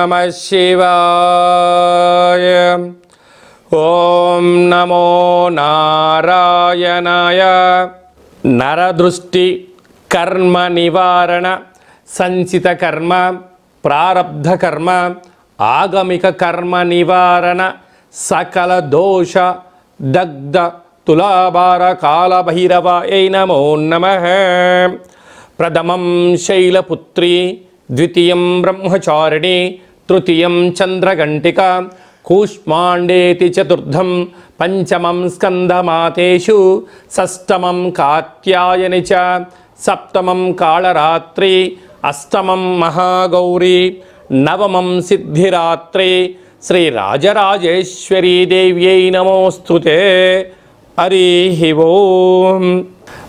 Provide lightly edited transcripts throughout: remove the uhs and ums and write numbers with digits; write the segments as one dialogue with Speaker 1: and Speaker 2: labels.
Speaker 1: నమః శివాయ. ఓం నమో నారాయణాయ. నరదృష్టి కర్మ నివారణ, సంచిత కర్మ, ప్రారబ్ధ కర్మ, ఆగమిక కర్మ నివారణ, సకల దోష దగ్ధ తులాభార కాళభైరవాయ నమో నమః. ప్రథమం శైలపుత్రి, ద్వితీయం బ్రహ్మచారిణి, తృతీయం చంద్రఘంటిక, కూష్మాండేతి చతుర్థం, పంచమం స్కందమాతేషు, షష్టమం కాత్యాయని చ, సప్తమం కాళరాత్రి, అష్టమం మహాగౌరీ, నవమం సిద్ధిరాత్రి. శ్రీ రాజరాజేశ్వరీ దేవ్యై నమోస్తుతే. హరి ఓం.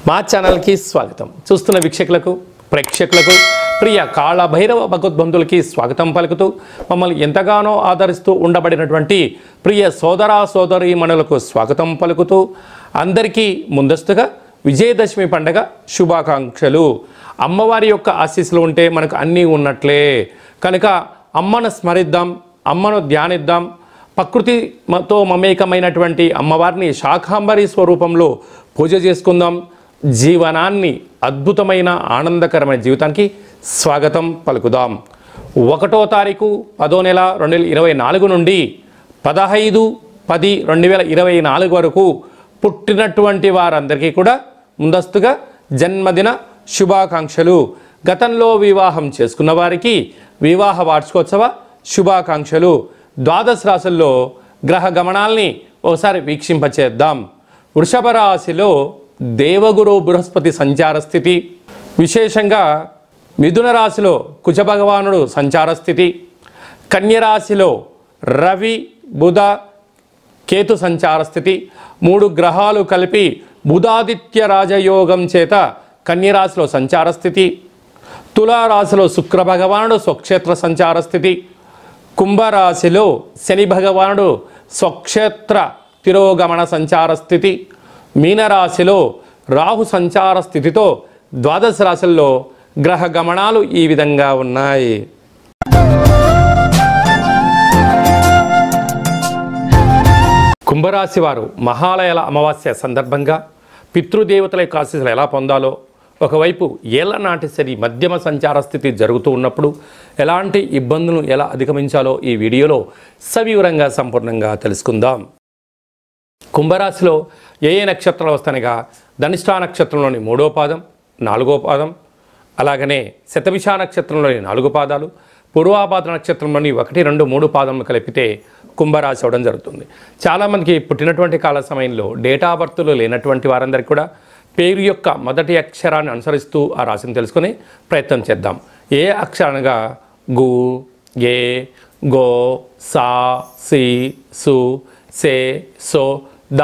Speaker 1: మా ఛానల్కి స్వాగతం. చూస్తున్న వీక్షకులకు, ప్రేక్షకులకు, ప్రియ కాళభైరవ భగవద్బంధులకి స్వాగతం పలుకుతూ, మమ్మల్ని ఎంతగానో ఆదరిస్తూ ఉండబడినటువంటి ప్రియ సోదరా సోదరీమణులకు స్వాగతం పలుకుతూ, అందరికీ ముందస్తుగా విజయదశమి పండగ శుభాకాంక్షలు. అమ్మవారి యొక్క ఆశీస్సులు ఉంటే మనకు అన్నీ ఉన్నట్లే కనుక అమ్మను స్మరిద్దాం, అమ్మను ధ్యానిద్దాం. ప్రకృతితో మమేకమైనటువంటి అమ్మవారిని శాకాంబరి స్వరూపంలో పూజ చేసుకుందాం. జీవనాన్ని అద్భుతమైన ఆనందకరమైన జీవితానికి స్వాగతం పలుకుదాం. 1వ తారీఖు 10వ నెల 2024 నుండి 15/10/2024 వరకు పుట్టినటువంటి వారందరికీ కూడా ముందస్తుగా జన్మదిన శుభాకాంక్షలు. గతంలో వివాహం చేసుకున్న వారికి వివాహ వార్షికోత్సవ శుభాకాంక్షలు. ద్వాదశ రాశుల్లో గ్రహ గమనాల్ని ఒకసారి వీక్షింపచేద్దాం. వృషభ రాశిలో దేవగురు బృహస్పతి సంచార స్థితి, విశేషంగా మిథున రాశిలో కుజ భగవానుడు సంచార స్థితి, కన్యరాశిలో రవి బుధ కేతు సంచార స్థితి. 3 గ్రహాలు కలిపి బుధాదిత్య రాజయోగం చేత కన్యరాశిలో సంచార స్థితి. తులారాశిలో శుక్ర భగవానుడు స్వక్షేత్ర సంచార స్థితి. కుంభరాశిలో శని భగవానుడు స్వక్షేత్ర తిరోగమన సంచార స్థితి. మీనరాశిలో రాహు సంచార స్థితితో ద్వాదశ రాశుల్లో గ్రహ గమనాలు ఈ విధంగా ఉన్నాయి. కుంభరాశి వారు మహాలయాల అమావాస్య సందర్భంగా పితృదేవతల యొక్క ఆశీస్సులు ఎలా పొందాలో, ఒకవైపు ఏళ్ల నాటి శని మధ్యమ సంచార స్థితి జరుగుతూ ఉన్నప్పుడు ఎలాంటి ఇబ్బందులను ఎలా అధిగమించాలో ఈ వీడియోలో సవివరంగా సంపూర్ణంగా తెలుసుకుందాం. కుంభరాశిలో ఏ నక్షత్రాలు వస్తానగా ధనిష్ఠా నక్షత్రంలోని 3వ పాదం, 4వ పాదం, అలాగనే శతభిష నక్షత్రంలోని 4 పాదాలు, పూర్వాభాద్ర నక్షత్రంలోని 1, 2, 3 పాదములు కలిపితే కుంభరాశి అవడం జరుగుతుంది. చాలామందికి పుట్టినటువంటి కాల సమయంలో డేటా బర్త్లు లేనటువంటి వారందరికీ కూడా పేరు యొక్క మొదటి అక్షరాన్ని అనుసరిస్తూ ఆ రాశిని తెలుసుకునే ప్రయత్నం చేద్దాం. ఏ అక్షరాలుగా గు, ఏ, గో, సా, సి, సు, సే, సో, ద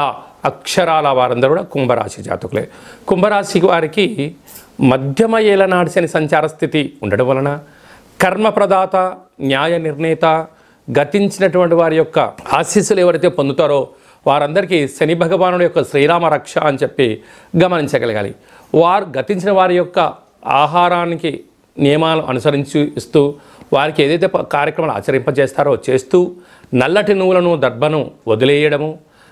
Speaker 1: అక్షరాల వారందరూ కూడా కుంభరాశి జాతకులే. కుంభరాశి వారికి మధ్యమ ఏలనాటి శని సంచార స్థితి ఉండడం వలన కర్మప్రదాత, న్యాయ నిర్ణేత, గతించినటువంటి వారి యొక్క ఆశీస్సులు ఎవరైతే పొందుతారో వారందరికీ శని భగవానుడి యొక్క శ్రీరామ రక్ష అని చెప్పి గమనించగలగాలి. వారు గతించిన వారి యొక్క ఆహారానికి నియమాలు అనుసరిస్తూ వారికి ఏదైతే కార్యక్రమాలు ఆచరింపజేస్తారో చేస్తూ నల్లటి నువ్వులను దర్భను వదిలేయడము,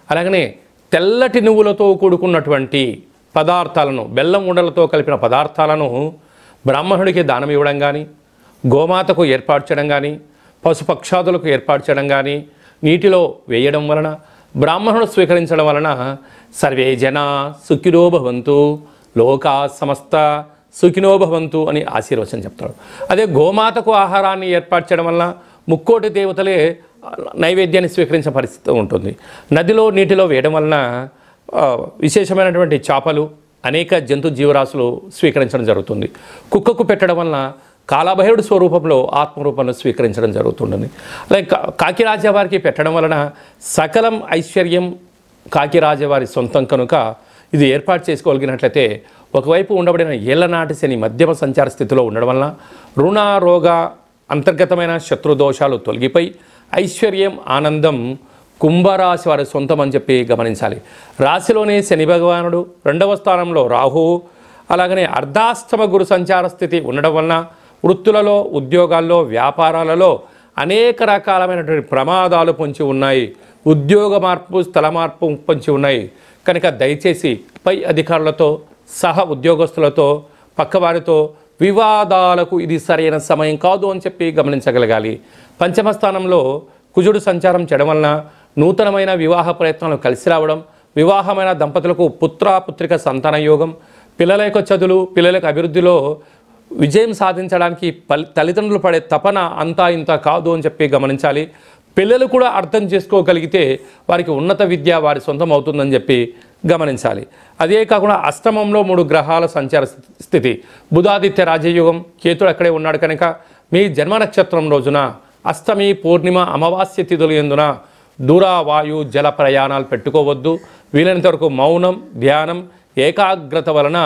Speaker 1: అలాగనే తెల్లటి నువ్వులతో కూడుకున్నటువంటి పదార్థాలను, బెల్లం ఉండలతో కలిపిన పదార్థాలను బ్రాహ్మణుడికి దానం ఇవ్వడం కానీ, గోమాతకు ఏర్పాటు చేయడం కానీ, పశుపక్షాదులకు ఏర్పాటు చేయడం కానీ, నీటిలో వేయడం వలన, బ్రాహ్మణుడు స్వీకరించడం వలన సర్వే జన సుఖినో భవంతు, లోకా సమస్త సుఖినో భవంతు అని ఆశీర్వచనం చెప్తాడు. అదే గోమాతకు ఆహారాన్ని ఏర్పాటు చేయడం వలన ముక్కోటి దేవతలే నైవేద్యాన్ని స్వీకరించే పరిస్థితి ఉంటుంది. నదిలో నీటిలో వేయడం వలన విశేషమైనటువంటి చేపలు, అనేక జంతు జీవరాశులు స్వీకరించడం జరుగుతుంది. కుక్కకు పెట్టడం వలన కాళభైరుడు స్వరూపంలో ఆత్మరూపంలో స్వీకరించడం జరుగుతుంటుంది. అలాగే కాకిరాజవారికి పెట్టడం వలన సకలం ఐశ్వర్యం కాకిరాజవారి సొంతం కనుక ఇది ఏర్పాటు చేసుకోగలిగినట్లయితే ఒకవైపు ఉండబడిన ఏళ్లనాటి శని మధ్యమ సంచార స్థితిలో ఉండడం వలన రుణ రోగ అంతర్గతమైన శత్రుదోషాలు తొలగిపోయి ఐశ్వర్యం ఆనందం కుంభరాశి వారి సొంతం అని చెప్పి గమనించాలి. రాశిలోనే శని భగవానుడు, 2వ స్థానంలో రాహువు, అలాగనే అర్ధాష్టమ గురు సంచార స్థితి ఉండడం వలన వృత్తులలో, ఉద్యోగాల్లో, వ్యాపారాలలో అనేక రకాలమైనటువంటి ప్రమాదాలు పొంచి ఉన్నాయి. ఉద్యోగ మార్పు, స్థల మార్పు పొంచి ఉన్నాయి. కనుక దయచేసి పై అధికారులతో సహా ఉద్యోగస్తులతో పక్కవారితో వివాదాలకు ఇది సరైన సమయం కాదు అని చెప్పి గమనించగలగాలి. పంచమ స్థానంలో కుజుడు సంచారం చేయడం వలన నూతనమైన వివాహ ప్రయత్నాలు కలిసి రావడం, వివాహమైన దంపతులకు పుత్రిక సంతాన యోగం, పిల్లల యొక్క చదువులు, పిల్లల యొక్క అభివృద్ధిలో విజయం సాధించడానికి తల్లిదండ్రులు పడే తపన అంతా ఇంత కాదు అని చెప్పి గమనించాలి. పిల్లలు కూడా అర్థం చేసుకోగలిగితే వారికి ఉన్నత విద్య వారి సొంతం అవుతుందని చెప్పి గమనించాలి. అదే కాకుండా అష్టమంలో 3 గ్రహాల సంచార స్థితి, బుధాదిత్య రాజయోగం, కేతుడు అక్కడే ఉన్నాడు కనుక మీ జన్మ నక్షత్రం రోజున అష్టమి, పూర్ణిమ, అమావాస్య తిథులు ఎందున దూర వాయు జల ప్రయాణాలు పెట్టుకోవద్దు. వీలైనంత వరకు మౌనం, ధ్యానం, ఏకాగ్రత వలన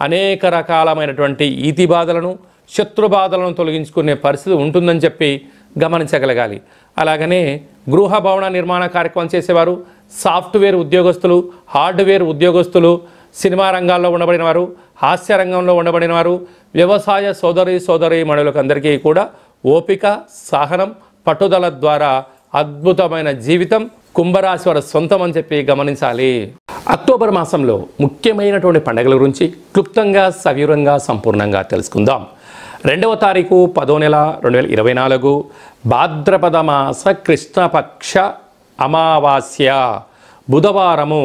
Speaker 1: అనేక రకాలమైనటువంటి ఈతి బాధలను, శత్రు బాధలను తొలగించుకునే పరిస్థితి ఉంటుందని చెప్పి గమనించగలగాలి. అలాగనే గృహ భవన నిర్మాణ కార్యక్రమం చేసేవారు, సాఫ్ట్వేర్ ఉద్యోగస్తులు, హార్డ్వేర్ ఉద్యోగస్తులు, సినిమా రంగాల్లో ఉండబడిన వారు, హాస్య రంగంలో ఉండబడిన వారు, వ్యవసాయ సోదరీమణులకు అందరికీ కూడా ఓపిక, సహనం, పట్టుదల ద్వారా అద్భుతమైన జీవితం కుంభరాశి వారి సొంతం అని చెప్పి గమనించాలి. అక్టోబర్ మాసంలో ముఖ్యమైనటువంటి పండుగల గురించి క్లుప్తంగా, సవివరంగా, సంపూర్ణంగా తెలుసుకుందాం. 2వ తారీఖు 10వ నెల 2024 భాద్రపద మాస కృష్ణపక్ష అమావాస్య బుధవారము.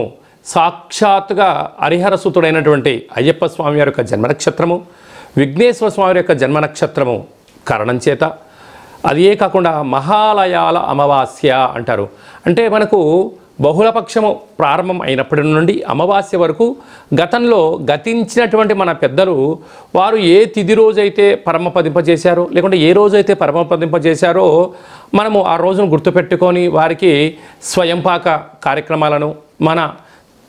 Speaker 1: సాక్షాత్తుగా హరిహరసుతుడైనటువంటి అయ్యప్ప స్వామి వారి యొక్క జన్మ నక్షత్రము, విఘ్నేశ్వర స్వామి యొక్క జన్మ నక్షత్రము కారణం చేత అదే కాకుండా మహాలయాల అమావాస్య అంటారు. అంటే మనకు బహుళపక్షము ప్రారంభం అయినప్పటి నుండి అమావాస్య వరకు గతంలో గతించినటువంటి మన పెద్దలు వారు ఏ తిథి రోజైతే పరమపదింపజేశారో, లేకుంటే ఏ రోజైతే పరమపదింపజేశారో మనము ఆ రోజును గుర్తుపెట్టుకొని వారికి స్వయంపాక కార్యక్రమాలను, మన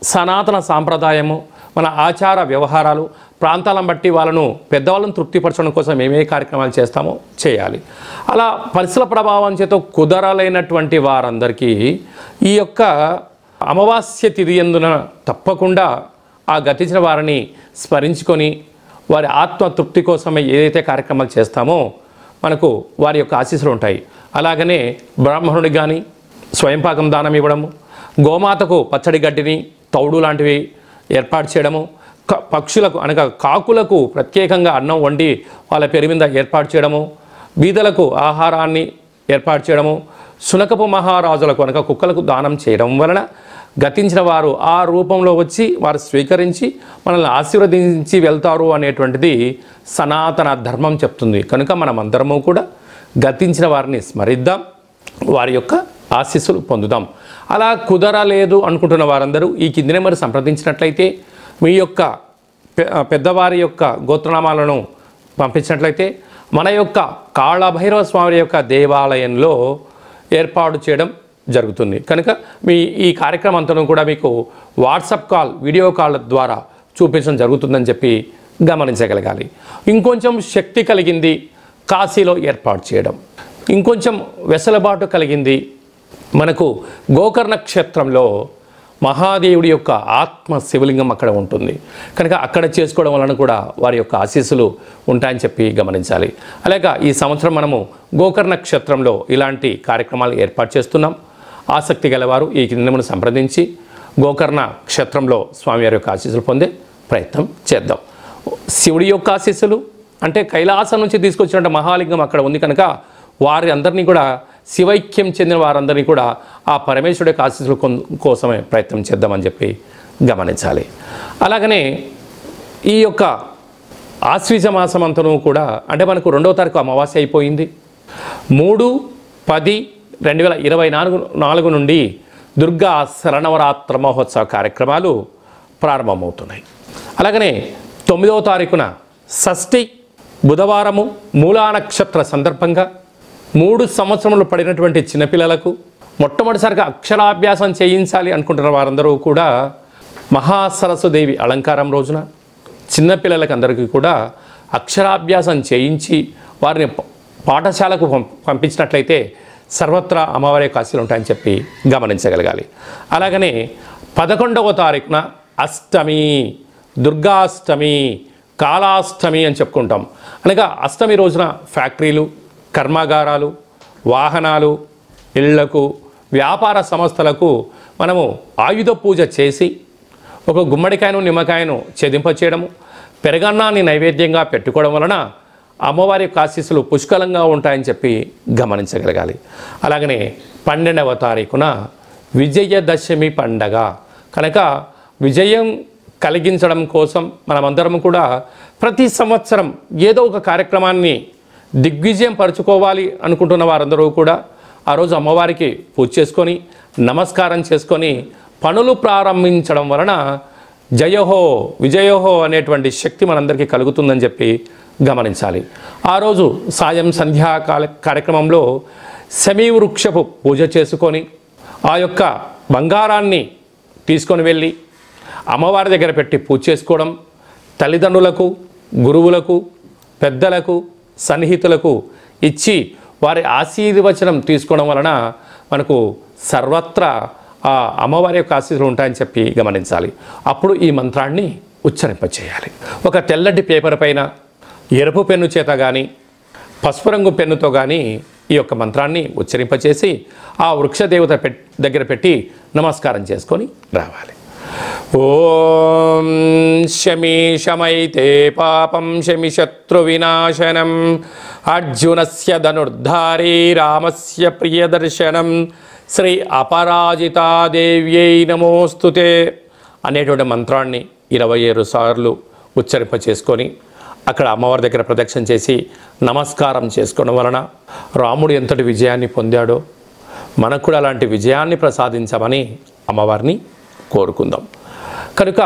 Speaker 1: సనాతన సాంప్రదాయము, మన ఆచార వ్యవహారాలు, ప్రాంతాలను బట్టి వాళ్ళను పెద్దవాళ్ళను తృప్తిపరచడం కోసం ఏమే కార్యక్రమాలు చేస్తామో చేయాలి. అలా పరిసర ప్రభావం చేత కుదరలేనటువంటి వారందరికీ ఈ యొక్క అమావాస్య తిథి యందున తప్పకుండా ఆ గతించిన వారిని స్మరించుకొని వారి ఆత్మ తృప్తి కోసమే ఏదైతే కార్యక్రమాలు చేస్తామో మనకు వారి యొక్క ఆశీస్సులు ఉంటాయి. అలాగనే బ్రాహ్మణుడికి కానీ స్వయంపాకం దానం ఇవ్వడము, గోమాతకు పచ్చడి గడ్డిని, తౌడు లాంటివి ఏర్పాటు చేయడము, పక్షులకు అనగా కాకులకు ప్రత్యేకంగా అన్నం వండి వాళ్ళ పేరు మీద ఏర్పాటు చేయడము, బీదలకు ఆహారాన్ని ఏర్పాటు చేయడము, శునకపు మహారాజులకు అనగా కుక్కలకు దానం చేయడం వలన గతించిన వారు ఆ రూపంలో వచ్చి వారు స్వీకరించి మనల్ని ఆశీర్వదించి వెళ్తారు అనేటువంటిది సనాతన ధర్మం చెప్తుంది. కనుక మనమందరము కూడా గతించిన వారిని స్మరిద్దాం, వారి యొక్క ఆశీస్సులు పొందుదాం. అలా కుదరలేదు అనుకుంటున్న వారందరూ ఈ కింది నెంబర్ సంప్రదించినట్లయితే, మీ యొక్క పెద్దవారి యొక్క గోత్రనామాలను పంపించినట్లయితే మన యొక్క కాళభైరవ స్వామి యొక్క దేవాలయంలో ఏర్పాటు చేయడం జరుగుతుంది. కనుక ఈ కార్యక్రమం అంతా కూడా మీకు వాట్సాప్ కాల్, వీడియో కాల్ ద్వారా చూపించడం జరుగుతుందని చెప్పి గమనించగలగాలి. ఇంకొంచెం శక్తి కలిగింది కాశీలో ఏర్పాటు చేయడం, ఇంకొంచెం వెసులుబాటు కలిగింది మనకు గోకర్ణ క్షేత్రంలో మహాదేవుడి యొక్క ఆత్మ శివలింగం అక్కడ ఉంటుంది. కనుక అక్కడ చేసుకోవడం వలన కూడా వారి యొక్క ఆశీస్సులు ఉంటాయని చెప్పి గమనించాలి. అలాగే ఈ సంవత్సరం మనము గోకర్ణ క్షేత్రంలో ఇలాంటి కార్యక్రమాలు ఏర్పాటు చేస్తున్నాం. ఆసక్తి గలవారు ఈ కిందను సంప్రదించి గోకర్ణ క్షేత్రంలో స్వామివారి యొక్క ఆశీస్సులు పొందే ప్రయత్నం చేద్దాం. శివుడి యొక్క ఆశీస్సులు అంటే కైలాసం నుంచి తీసుకొచ్చినట్టు మహాలింగం అక్కడ ఉంది కనుక వారి అందరినీ కూడా శివైక్యం చెందిన వారందరినీ కూడా ఆ పరమేశ్వరుడి యొక్క ఆశీస్సుల కోసమే ప్రయత్నం చేద్దామని చెప్పి గమనించాలి. అలాగనే ఈ యొక్క ఆశ్వీజ మాసం అంతను కూడా అంటే మనకు 2వ తారీఖు అమావాస్య అయిపోయింది. 3/10/2024 నుండి దుర్గా శరణవరాత్ర మహోత్సవ కార్యక్రమాలు ప్రారంభమవుతున్నాయి. అలాగనే 9వ తారీఖున షష్ఠి బుధవారము మూలా నక్షత్ర సందర్భంగా 3 సంవత్సరములు పడినటువంటి చిన్నపిల్లలకు మొట్టమొదటిసారిగా అక్షరాభ్యాసం చేయించాలి అనుకుంటున్న వారందరూ కూడా మహాసరస్వదేవి అలంకారం రోజున చిన్నపిల్లలకు అందరికీ కూడా అక్షరాభ్యాసం చేయించి వారిని పాఠశాలకు పంపించినట్లయితే సర్వత్రా అమ్మవారి యొక్క ఆశీస్సులు ఉంటాయని చెప్పి గమనించగలగాలి. అలాగనే 11వ తారీఖున అష్టమి, దుర్గాష్టమి, కాళాష్టమి అని చెప్పుకుంటాం. అనగా అష్టమి రోజున ఫ్యాక్టరీలు, కర్మాగారాలు, వాహనాలు, ఇళ్లకు, వ్యాపార సంస్థలకు మనము ఆయుధ పూజ చేసి ఒక గుమ్మడికాయను నిమ్మకాయను ఛేదింపచేయడము, పెరగన్నాన్ని నైవేద్యంగా పెట్టుకోవడం వలన అమ్మవారి యొక్క ఆశీస్సులు పుష్కలంగా ఉంటాయని చెప్పి గమనించగలగాలి. అలాగనే 12వ తారీఖున విజయదశమి పండగ కనుక విజయం కలిగించడం కోసం మనమందరం కూడా ప్రతి సంవత్సరం ఏదో ఒక కార్యక్రమాన్ని దిగ్విజయం పరుచుకోవాలి అనుకుంటున్న వారందరూ కూడా ఆ రోజు అమ్మవారికి పూజ చేసుకొని నమస్కారం చేసుకొని పనులు ప్రారంభించడం వలన జయహో విజయోహో అనేటువంటి శక్తి మనందరికీ కలుగుతుందని చెప్పి గమనించాలి. ఆ రోజు సాయం సంధ్యా కార్యక్రమంలో శమీ వృక్షపు పూజ చేసుకొని ఆ యొక్క బంగారాన్ని తీసుకొని వెళ్ళి అమ్మవారి దగ్గర పెట్టి పూజ చేసుకోవడం, తల్లిదండ్రులకు, గురువులకు, పెద్దలకు, సన్నిహితులకు ఇచ్చి వారి ఆశీర్వచనం తీసుకోవడం వలన మనకు సర్వత్రా ఆ అమ్మవారి యొక్క ఆశీస్సులు ఉంటాయని చెప్పి గమనించాలి. అప్పుడు ఈ మంత్రాన్ని ఉచ్చరింపచేయాలి. ఒక తెల్లటి పేపర్ పైన ఎరుపు పెన్ను చేత కానీ పసుపు రంగు పెన్నుతో కానీ ఈ యొక్క మంత్రాన్ని ఉచ్చరింపచేసి ఆ వృక్షదేవత దగ్గర పెట్టి నమస్కారం చేసుకొని రావాలి. ఓం శమీ శమైతే పాపం శమి శత్రు వినాశనం అర్జునస్య ధనుర్ధారీ రామస్య ప్రియదర్శనం శ్రీ అపరాజితాదేవ్యై నమోస్తుతే అనేటువంటి మంత్రాన్ని 27 సార్లు ఉచ్చరింప చేసుకొని అక్కడ అమ్మవారి దగ్గర ప్రదక్షిణ చేసి నమస్కారం చేసుకోవడం వలన రాముడు ఎంతటి విజయాన్ని పొందాడో మనకు కూడా అలాంటి విజయాన్ని ప్రసాదించమని అమ్మవారిని కోరుకుందాం. కనుక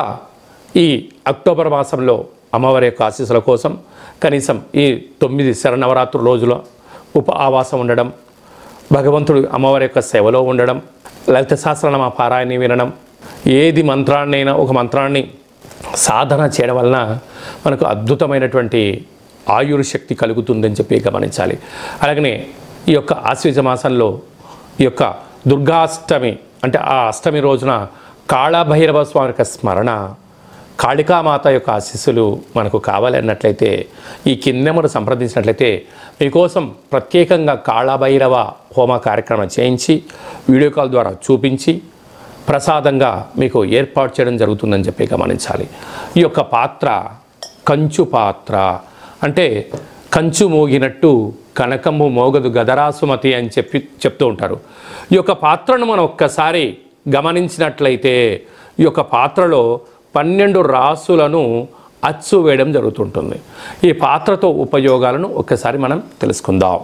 Speaker 1: ఈ అక్టోబర్ మాసంలో అమ్మవారి యొక్క ఆశీస్సుల కోసం కనీసం ఈ 9 శరన్నవరాత్రుల రోజుల ఆవాసం ఉండడం, భగవంతుడు అమ్మవారి యొక్క సేవలో ఉండడం, లలిత సహస్రనామ పారాయణ వినడం, ఏది మంత్రాన్నైనా ఒక మంత్రాన్ని సాధన చేయడం వలన మనకు అద్భుతమైనటువంటి ఆయుర్శక్తి కలుగుతుందని చెప్పి గమనించాలి. అలాగనే ఈ యొక్క ఆశ్వీజ మాసంలో ఈ యొక్క దుర్గాష్టమి అంటే ఆ అష్టమి రోజున కాళభైరవ స్వామి యొక్క స్మరణ, కాళికామాత యొక్క ఆశీస్సులు మనకు కావాలన్నట్లయితే ఈ కిందెమరు సంప్రదించినట్లయితే మీకోసం ప్రత్యేకంగా కాళభైరవ హోమ కార్యక్రమం చేయించి వీడియో కాల్ ద్వారా చూపించి ప్రసాదంగా మీకు ఏర్పాటు చేయడం జరుగుతుందని చెప్పి గమనించాలి. ఈ యొక్క పాత్ర కంచు పాత్ర అంటే కంచు మోగినట్టు కనకము మోగదు గదరాసుమతి అని చెప్తూ ఉంటారు. ఈ యొక్క పాత్రను మనం ఒక్కసారి గమనించినట్లయితే ఈ యొక్క పాత్రలో 12 రాసులను అచ్చు వేయడం జరుగుతుంటుంది. ఈ పాత్రతో ఉపయోగాలను ఒక్కసారి మనం తెలుసుకుందాం.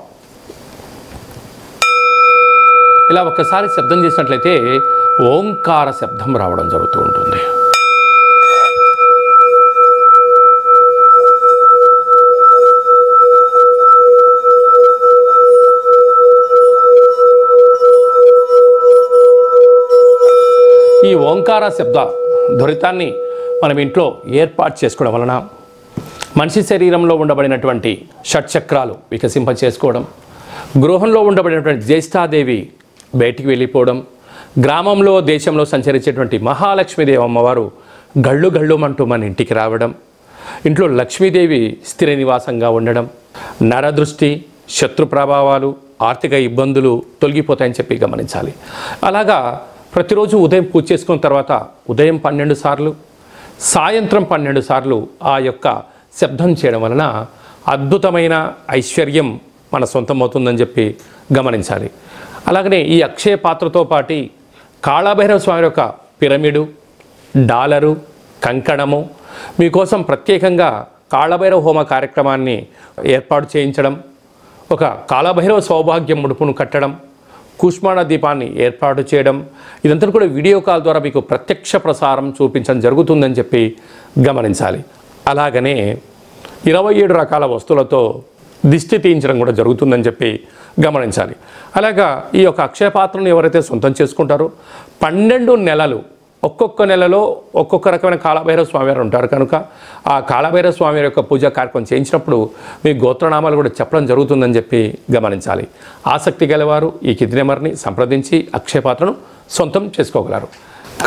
Speaker 1: ఇలా ఒక్కసారి శబ్దం చేసినట్లయితే ఓంకార శబ్దం రావడం జరుగుతూ ఉంటుంది. ఈ ఓంకార శబ్ద ధ్వరితాన్ని మనం ఇంట్లో ఏర్పాటు చేసుకోవడం వలన మనిషి శరీరంలో ఉండబడినటువంటి షట్చక్రాలు వికసింప చేసుకోవడం, గృహంలో ఉండబడినటువంటి జ్యేష్ఠాదేవి బయటికి వెళ్ళిపోవడం, గ్రామంలో దేశంలో సంచరించేటువంటి మహాలక్ష్మీదేవి అమ్మవారు గళ్ళు గళ్ళుమంటూ మన ఇంటికి రావడం, ఇంట్లో లక్ష్మీదేవి స్థిర నివాసంగా ఉండడం, నరదృష్టి, శత్రు ప్రభావాలు, ఆర్థిక ఇబ్బందులు తొలగిపోతాయని చెప్పి గమనించాలి. అలాగా ప్రతిరోజు ఉదయం పూజ చేసుకున్న తర్వాత ఉదయం 12 సార్లు, సాయంత్రం 12 సార్లు ఆ యొక్క శబ్దం చేయడం వలన అద్భుతమైన ఐశ్వర్యం మన సొంతమవుతుందని చెప్పి గమనించాలి. అలాగనే ఈ అక్షయ పాత్రతో పాటు కాళభైరవ స్వామి యొక్క పిరమిడు, డాలరు, కంకణము మీకోసం ప్రత్యేకంగా కాళభైరవ హోమ కార్యక్రమాన్ని ఏర్పాటు చేయించడం, ఒక కాళభైరవ సౌభాగ్యం ముడుపును కట్టడం, కూష్మాండ దీపాన్ని ఏర్పాటు చేయడం, ఇదంతా కూడా వీడియో కాల్ ద్వారా మీకు ప్రత్యక్ష ప్రసారం చూపించడం జరుగుతుందని చెప్పి గమనించాలి. అలాగనే 27 రకాల వస్తువులతో దిష్టి తీయించడం కూడా జరుగుతుందని చెప్పి గమనించాలి. అలాగా ఈ యొక్క అక్షయ పాత్రను ఎవరైతే సొంతం చేసుకుంటారో 12 నెలలు ఒక్కొక్క నెలలో ఒక్కొక్క రకమైన కాళభైరవ స్వామివారు ఉంటారు కనుక ఆ కాళభైరవ స్వామి యొక్క పూజా కార్యక్రమం చేయించినప్పుడు మీ గోత్రనామాలు కూడా చెప్పడం జరుగుతుందని చెప్పి గమనించాలి. ఆసక్తి గలవారు ఈ కింది నెంబర్ని సంప్రదించి అక్షయ పాత్రను సొంతం చేసుకోగలరు.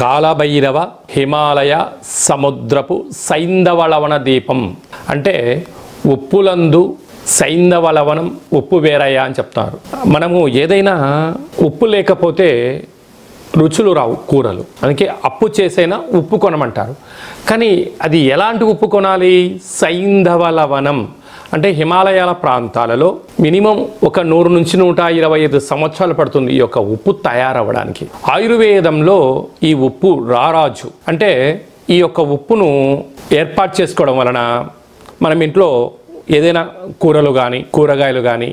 Speaker 1: కాళభైరవ హిమాలయ సముద్రపు సైంధవ లవణ దీపం అంటే ఉప్పులందు సైంధవ లవణం ఉప్పు వేరయ్య అని చెప్తారు. మనము ఏదైనా ఉప్పు లేకపోతే రుచులు రావు కూరలు, అందుకే అప్పు చేసైనా ఉప్పు కొనమంటారు. కానీ అది ఎలాంటి ఉప్పు కొనాలి? సైంధవ లవణం అంటే హిమాలయాల ప్రాంతాలలో మినిమం ఒక 100 నుంచి 125 సంవత్సరాలు పడుతుంది ఈ యొక్క ఉప్పు తయారవ్వడానికి. ఆయుర్వేదంలో ఈ ఉప్పు రారాజు అంటే ఈ యొక్క ఉప్పును ఏర్పాటు చేసుకోవడం వలన మనం ఇంట్లో ఏదైనా కూరలు కానీ కూరగాయలు కానీ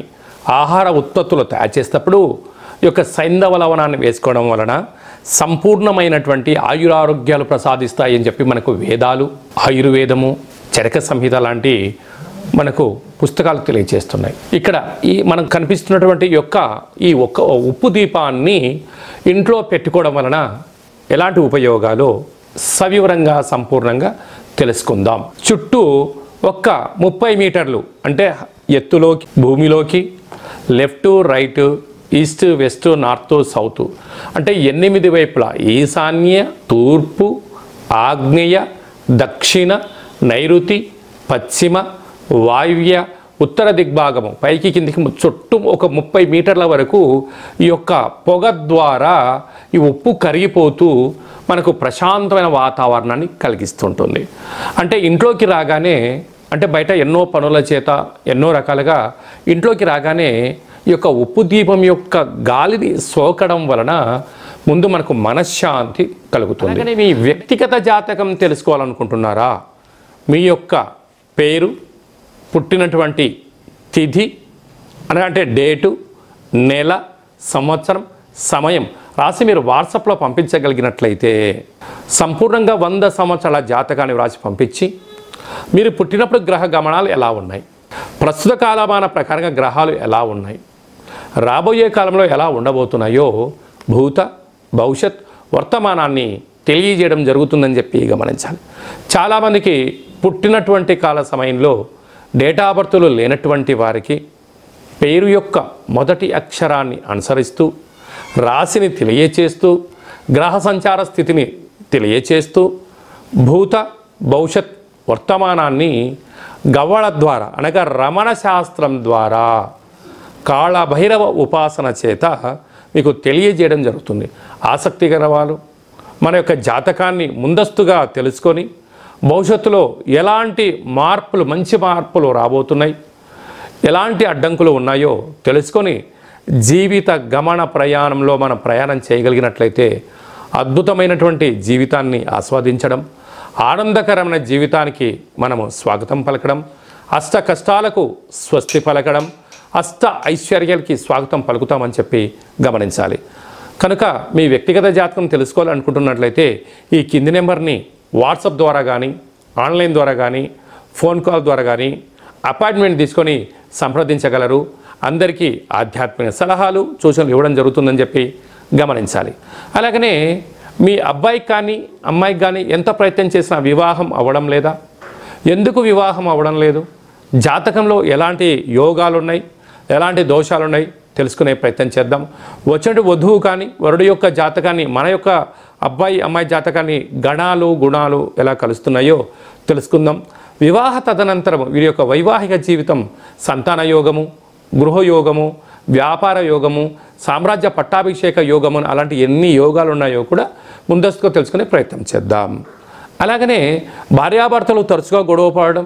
Speaker 1: ఆహార ఉత్పత్తులు తయారు చేసేటప్పుడు ఈ యొక్క సైంధవ లవణాన్ని వేసుకోవడం వలన సంపూర్ణమైనటువంటి ఆయురారోగ్యాలు ప్రసాదిస్తాయని చెప్పి మనకు వేదాలు, ఆయుర్వేదము, చరక సంహిత లాంటి మనకు పుస్తకాలు తెలియజేస్తున్నాయి. ఇక్కడ ఈ మనకు కనిపిస్తున్నటువంటి ఈ ఒక్క ఉప్పు దీపాన్ని ఇంట్లో పెట్టుకోవడం వలన ఎలాంటి ఉపయోగాలు సవివరంగా సంపూర్ణంగా తెలుసుకుందాం. చుట్టూ 30 మీటర్లు అంటే ఎత్తులోకి భూమిలోకి left right east west north south అంటే 8 వైపులా ఈశాన్య తూర్పు ఆగ్నేయ దక్షిణ నైరుతి పశ్చిమ వాయువ్య ఉత్తర దిగ్భాగము పైకి కిందికి చుట్టూ 30 మీటర్ల వరకు ఈ యొక్క పొగ ద్వారా ఈ ఉప్పు కరిగిపోతూ మనకు ప్రశాంతమైన వాతావరణాన్ని కలిగిస్తుంటుంది. అంటే ఇంట్లోకి రాగానే, అంటే బయట ఎన్నో పనుల చేత ఎన్నో రకాలుగా ఇంట్లోకి రాగానే ఈ యొక్క ఉప్పు దీపం యొక్క గాలిని సోకడం వలన ముందు మనకు మనశ్శాంతి కలుగుతుంది. కానీ మీ వ్యక్తిగత జాతకం తెలుసుకోవాలనుకుంటున్నారా? మీ యొక్క పేరు, పుట్టినటువంటి తిథి అంటే డేటు, నెల, సంవత్సరం, సమయం రాసి మీరు వాట్సాప్లో పంపించగలిగినట్లయితే సంపూర్ణంగా 100 సంవత్సరాల జాతకాన్ని వ్రాసి పంపించి మీరు పుట్టినప్పుడు గ్రహ గమనాలు ఎలా ఉన్నాయి, ప్రస్తుత కాలమాన ప్రకారంగా గ్రహాలు ఎలా ఉన్నాయి, రాబోయే కాలంలో ఎలా ఉండబోతున్నాయో భూత భవిష్యత్ వర్తమానాన్ని తెలియజేయడం జరుగుతుందని చెప్పి గమనించాలి. చాలామందికి పుట్టినటువంటి కాల సమయంలో డేటా బర్తులు లేనటువంటి వారికి పేరు యొక్క మొదటి అక్షరాన్ని అనుసరిస్తూ రాశిని తెలియచేస్తూ గ్రహ సంచార స్థితిని తెలియచేస్తూ భూత భవిష్యత్ వర్తమానాన్ని గవ్వళ ద్వారా అనగా రమణ శాస్త్రం ద్వారా కాళభైరవ ఉపాసన చేత మీకు తెలియజేయడం జరుగుతుంది. ఆసక్తి గల వాళ్ళు మన యొక్క జాతకాన్ని ముందస్తుగా తెలుసుకొని భవిష్యత్తులో ఎలాంటి మార్పులు, మంచి మార్పులు రాబోతున్నాయి, ఎలాంటి అడ్డంకులు ఉన్నాయో తెలుసుకొని జీవిత గమన ప్రయాణంలో మనం ప్రయాణం చేయగలిగినట్లయితే అద్భుతమైనటువంటి జీవితాన్ని ఆస్వాదించడం, ఆనందకరమైన జీవితానికి మనము స్వాగతం పలకడం, అష్ట కష్టాలకు స్వస్తి పలకడం, అష్ట ఐశ్వర్యాలకి స్వాగతం పలుకుతామని చెప్పి గమనించాలి. కనుక మీ వ్యక్తిగత జాతకం తెలుసుకోవాలనుకుంటున్నట్లయితే ఈ కింది నెంబర్ని వాట్సాప్ ద్వారా కానీ, ఆన్లైన్ ద్వారా కానీ, ఫోన్ కాల్ ద్వారా కానీ అపాయింట్మెంట్ తీసుకొని సంప్రదించగలరు. అందరికీ ఆధ్యాత్మిక సలహాలు, సూచనలు ఇవ్వడం జరుగుతుందని చెప్పి గమనించాలి. అలాగనే మీ అబ్బాయికి కానీ అమ్మాయికి కానీ ఎంత ప్రయత్నం చేసినా వివాహం అవ్వడం లేదా? ఎందుకు వివాహం అవ్వడం లేదు? జాతకంలో ఎలాంటి యోగాలు ఉన్నాయి, ఎలాంటి దోషాలు ఉన్నాయి తెలుసుకునే ప్రయత్నం చేద్దాం. వచ్చేటి వధువు కానీ వరుడు యొక్క జాతకాన్ని, మన యొక్క అబ్బాయి అమ్మాయి జాతకాన్ని గణాలు గుణాలు ఎలా కలుస్తున్నాయో తెలుసుకుందాం. వివాహ తదనంతరం వీరి యొక్క వైవాహిక జీవితం సంతాన యోగము, గృహయోగము, వ్యాపార యోగము, సామ్రాజ్య పట్టాభిషేక యోగము అలాంటి ఎన్ని యోగాలు ఉన్నాయో కూడా ముందస్తుగా తెలుసుకునే ప్రయత్నం చేద్దాం. అలాగనే భార్యాభర్తలు తరచుగా గొడవ పడడం,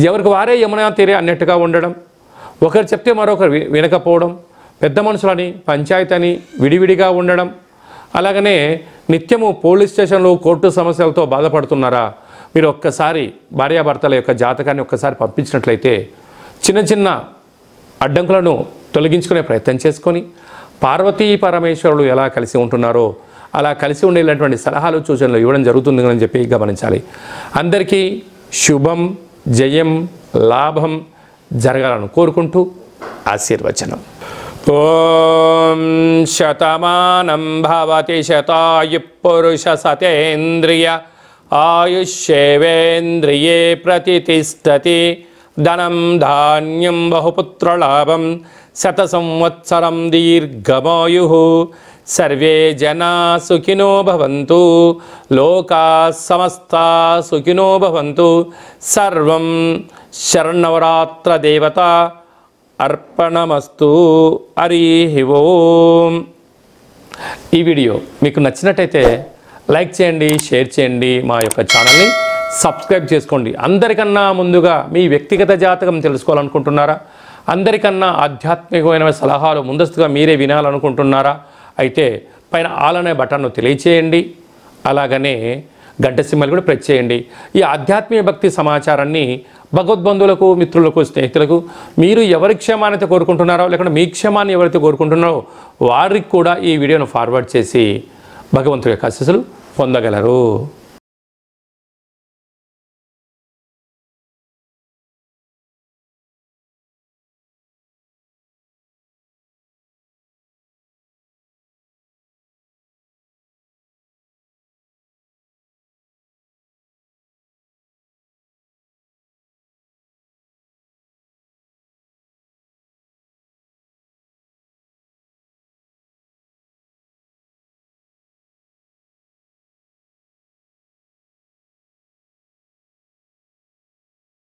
Speaker 1: ఎవరికి వారే యమునా తీరే అన్నట్టుగా ఉండడం, ఒకరు చెప్తే మరొకరు వినకపోవడం, పెద్ద మనుషులని పంచాయతీ అని విడివిడిగా ఉండడం, అలాగనే నిత్యము పోలీస్ స్టేషన్లు కోర్టు సమస్యలతో బాధపడుతున్నారా? మీరు ఒక్కసారి భార్యాభర్తల యొక్క జాతకాన్ని ఒక్కసారి పంపించినట్లయితే చిన్న చిన్న అడ్డంకులను తొలగించుకునే ప్రయత్నం చేసుకొని పార్వతీ పరమేశ్వరులు ఎలా కలిసి ఉంటున్నారో అలా కలిసి ఉండేటువంటి సలహాలు సూచనలు ఇవ్వడం జరుగుతుందని చెప్పి గమనించాలి. అందరికీ శుభం, జయం, లాభం జరగాలని కోరుకుంటూ ఆశీర్వచనం. ఓం శతమానం భవతి శతాయు పురుష సతేంద్రియ ఆయుష్యేవేంద్రియే ప్రతిష్టతి ధనం ధాన్యం బహుపుత్రలాభం శత సంవత్సరం దీర్ఘమాయుః సర్వే జనా సుఖినో భవంతు లోకా సమస్తా సుఖినో భవంతు సర్వం శరన్నవరాత్ర దేవత అర్పణమస్తు. హరి ఓం. ఈ వీడియో మీకు నచ్చినట్టయితే లైక్ చేయండి, షేర్ చేయండి, మా యొక్క ఛానల్ని సబ్స్క్రైబ్ చేసుకోండి. అందరికన్నా ముందుగా మీ వ్యక్తిగత జాతకం తెలుసుకోవాలనుకుంటున్నారా? అందరికన్నా ఆధ్యాత్మికమైన సలహాలు ముందస్తుగా మీరే వినాలనుకుంటున్నారా? అయితే పైన ఆల్ అనే బటన్ను తెలియచేయండి. అలాగనే గంట సింబల్ కూడా ప్రెస్ చేయండి. ఈ ఆధ్యాత్మిక భక్తి సమాచారాన్ని భగవద్బంధువులకు, మిత్రులకు, స్నేహితులకు మీరు ఎవరి క్షేమాన్ని కోరుకుంటున్నారో లేకుంటే మీ క్షేమాన్ని ఎవరైతే కోరుకుంటున్నారో వారికి కూడా ఈ వీడియోను ఫార్వర్డ్ చేసి భగవంతుడి యొక్క ఆశీస్సులు పొందగలరు.